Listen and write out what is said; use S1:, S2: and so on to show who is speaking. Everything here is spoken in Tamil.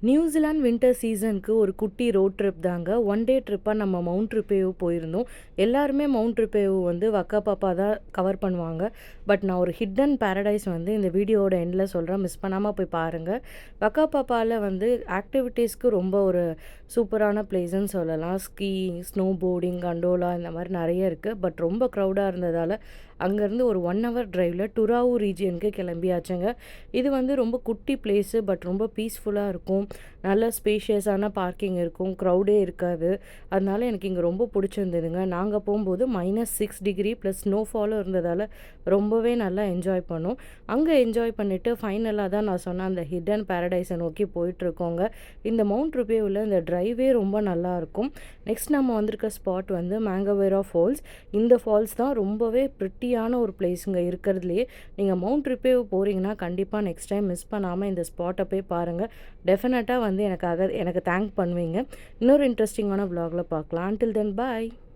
S1: நியூசிலாந்து வின்டர் சீசனுக்கு ஒரு குட்டி ரோட் ட்ரிப் தாங்க. ஒன் டே ட்ரிப்பாக நம்ம மவுண்ட் ரிப்பேவ் போயிருந்தோம். எல்லாருமே மவுண்ட் ரிப்பேவ் வந்து வக்கா பாப்பா தான் கவர் பண்ணுவாங்க. பட் நான் ஒரு ஹிட்டன் பேரடைஸ் வந்து இந்த வீடியோவோட எண்டில் சொல்கிறேன், மிஸ் பண்ணாமல் போய் பாருங்கள். வக்கா பாப்பாவில் வந்து ஆக்டிவிட்டீஸ்க்கு ரொம்ப ஒரு சூப்பரான பிளேஸ்ன்னு சொல்லலாம். ஸ்கீயிங், ஸ்னோ போர்டிங், கண்டோலா இந்த மாதிரி நிறைய இருக்குது. பட் ரொம்ப க்ரௌடாக இருந்ததால் அங்கேருந்து ஒரு 1 ஹவர் டிரைவில் டுராவு ரீஜியனுக்கு கிளம்பியாச்சுங்க. இது வந்து ரொம்ப குட்டி பிளேஸு, பட் ரொம்ப பீஸ்ஃபுல்லாக இருக்கும். நல்ல ஸ்பேஷியஸான பார்க்கிங் இருக்கும், க்ரௌடே இருக்காது. அதனால எனக்கு இங்கே ரொம்ப பிடிச்சிருந்ததுங்க. நாங்கள் போகும்போது -6 டிகிரி ப்ளஸ் ஸ்னோஃபாலும் இருந்ததால் ரொம்பவே நல்லா என்ஜாய் பண்ணோம். அங்கே என்ஜாய் பண்ணிவிட்டு ஃபைனலாக தான் நான் சொன்ன அந்த ஹிடன் பேரடைஸை நோக்கி போயிட்டுருக்கோங்க. இந்த மவுண்ட் ருபேவில் இந்த ட்ரைவே ரொம்ப நல்லாயிருக்கும். நெக்ஸ்ட் நம்ம வந்திருக்க ஸ்பாட் வந்து மேங்கோவேரா ஃபால்ஸ். இந்த ஃபால்ஸ் தான் ரொம்பவே ப்ரிட்டியான ஒரு பிளேஸுங்க இருக்கிறதுலையே. நீங்கள் மவுண்ட் ரிப்பேவ் போகிறீங்கன்னா கண்டிப்பாக நெக்ஸ்ட் டைம் மிஸ் பண்ணாமல் இந்த ஸ்பாட்டை போய் பாருங்கள். டெஃபினட்டாக வந்து எனக்கு தேங்க் பண்ணுவீங்க. இன்னொரு இன்ட்ரெஸ்டிங்கான vlogல பார்க்கலாம். until then bye.